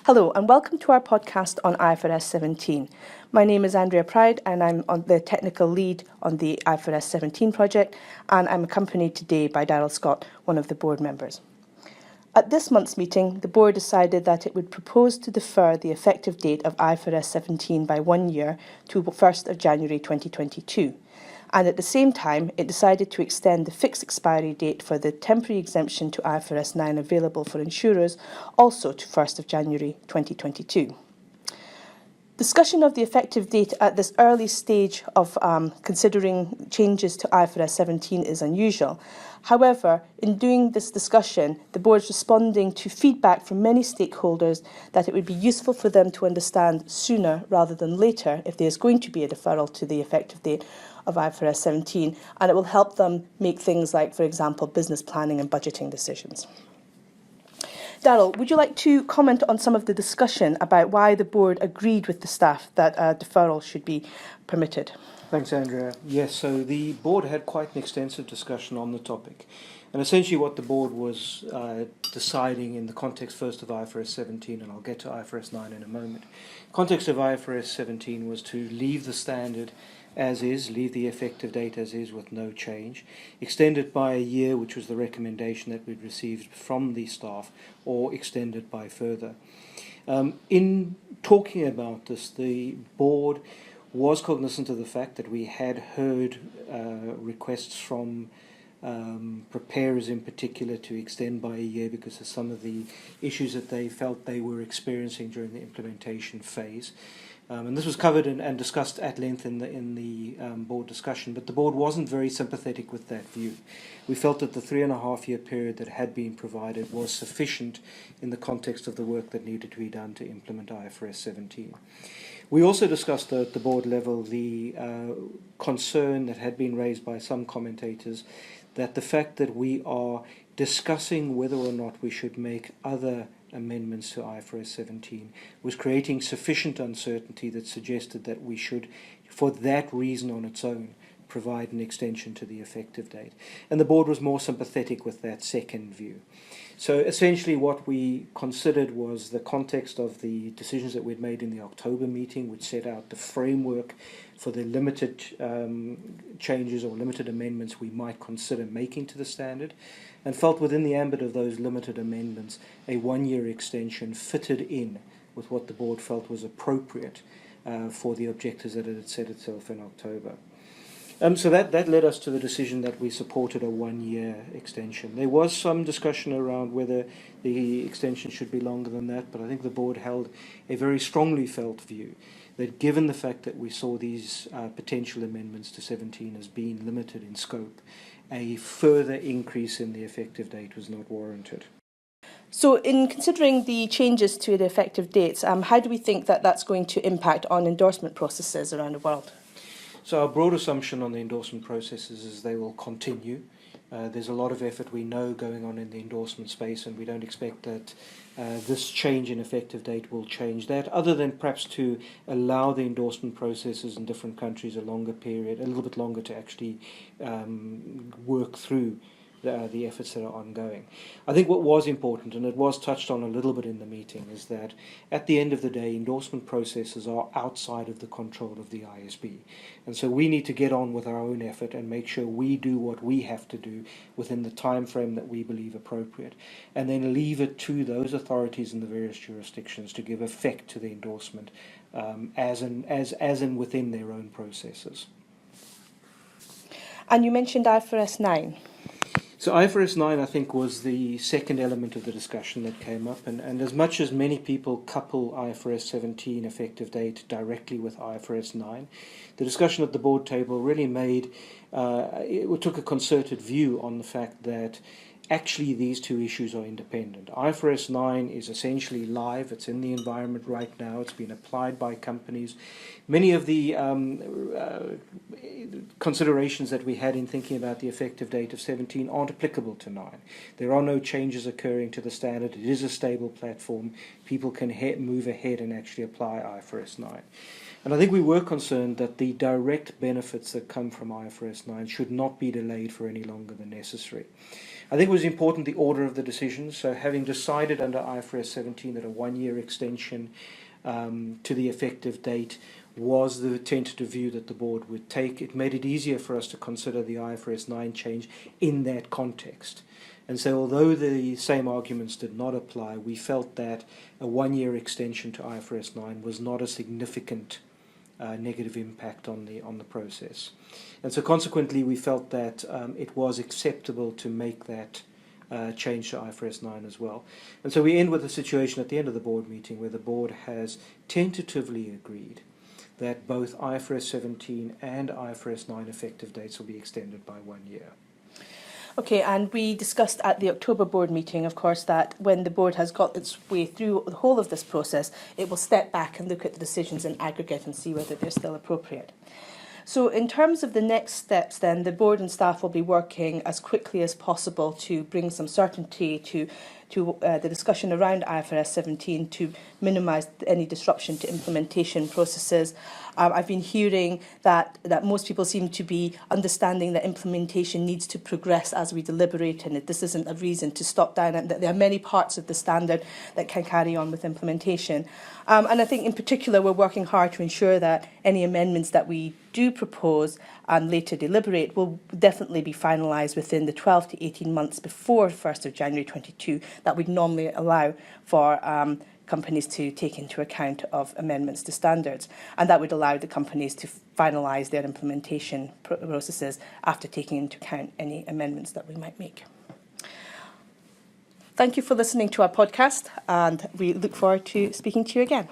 Hello and welcome to our podcast on IFRS 17. My name is Andrea Pryde and I'm on the technical lead on the IFRS 17 project, and I'm accompanied today by Darrel Scott, one of the board members. At this month's meeting, the board decided that it would propose to defer the effective date of IFRS 17 by 1 year to 1st of January 2022. And at the same time, it decided to extend the fixed expiry date for the temporary exemption to IFRS 9 available for insurers also to 1st of January 2022. Discussion of the effective date at this early stage of considering changes to IFRS 17 is unusual. However, in doing this discussion, the board is responding to feedback from many stakeholders that it would be useful for them to understand sooner rather than later if there is going to be a deferral to the effective date of IFRS 17, and it will help them make things like, for example, business planning and budgeting decisions. Darrel, would you like to comment on some of the discussion about why the board agreed with the staff that a deferral should be permitted? Thanks, Andrea. Yes, so the board had quite an extensive discussion on the topic. And essentially what the board was deciding in the context first of IFRS 17, and I'll get to IFRS 9 in a moment. The context of IFRS 17 was to leave the standard as is, leave the effective date as is with no change, extend it by a year, which was the recommendation that we'd received from the staff, or extend it by further. In talking about this, the board was cognizant of the fact that we had heard requests from preparers in particular to extend by a year because of some of the issues that they felt they were experiencing during the implementation phase. And this was covered and discussed at length in the board discussion, but the board wasn't very sympathetic with that view. We felt that the 3.5-year period that had been provided was sufficient in the context of the work that needed to be done to implement IFRS 17. We also discussed at the board level the concern that had been raised by some commentators that the fact that we are discussing whether or not we should make other amendments to IFRS 17 was creating sufficient uncertainty that suggested that we should, for that reason on its own, provide an extension to the effective date. And the board was more sympathetic with that second view. So essentially what we considered was the context of the decisions that we'd made in the October meeting, which set out the framework for the limited changes or limited amendments we might consider making to the standard, and felt within the ambit of those limited amendments a 1-year extension fitted in with what the board felt was appropriate for the objectives that it had set itself in October. So that led us to the decision that we supported a 1-year extension. There was some discussion around whether the extension should be longer than that, but I think the board held a very strongly felt view that given the fact that we saw these potential amendments to 17 as being limited in scope, a further increase in the effective date was not warranted. So in considering the changes to the effective dates, how do we think that that's going to impact on endorsement processes around the world? So our broad assumption on the endorsement processes is they will continue. There's a lot of effort we know going on in the endorsement space, and we don't expect that this change in effective date will change that, other than perhaps to allow the endorsement processes in different countries a longer period, a little bit longer to actually work through the efforts that are ongoing. I think what was important, and it was touched on a little bit in the meeting, is that at the end of the day, endorsement processes are outside of the control of the IASB. And so we need to get on with our own effort and make sure we do what we have to do within the time frame that we believe appropriate, and then leave it to those authorities in the various jurisdictions to give effect to the endorsement as in within their own processes. And you mentioned IFRS 9. So IFRS 9, I think, was the second element of the discussion that came up, and as much as many people couple IFRS 17 effective date directly with IFRS 9, the discussion at the board table really took a concerted view on the fact that actually these two issues are independent. IFRS 9 is essentially live, it's in the environment right now, it's been applied by companies. Many of the considerations that we had in thinking about the effective date of 17 aren't applicable to 9. There are no changes occurring to the standard, it is a stable platform, people can move ahead and actually apply IFRS 9. And I think we were concerned that the direct benefits that come from IFRS 9 should not be delayed for any longer than necessary. I think it was important the order of the decisions. So having decided under IFRS 17 that a 1-year extension to the effective date was the tentative view that the board would take, it made it easier for us to consider the IFRS 9 change in that context. And so although the same arguments did not apply, we felt that a 1-year extension to IFRS 9 was not a significant negative impact on the process. And so consequently we felt that it was acceptable to make that change to IFRS 9 as well. And so we end with a situation at the end of the board meeting where the board has tentatively agreed that both IFRS 17 and IFRS 9 effective dates will be extended by 1 year. Okay, and we discussed at the October board meeting, of course, that when the board has got its way through the whole of this process, it will step back and look at the decisions in aggregate and see whether they're still appropriate. So in terms of the next steps then, the board and staff will be working as quickly as possible to bring some certainty to the discussion around IFRS 17 to minimise any disruption to implementation processes. I've been hearing that most people seem to be understanding that implementation needs to progress as we deliberate, and that this isn't a reason to stop down, and that there are many parts of the standard that can carry on with implementation. And I think in particular we're working hard to ensure that any amendments that we do propose and later deliberate will definitely be finalised within the 12 to 18 months before 1st of January 22 that would normally allow for companies to take into account of amendments to standards. And that would allow the companies to finalise their implementation processes after taking into account any amendments that we might make. Thank you for listening to our podcast, and we look forward to speaking to you again.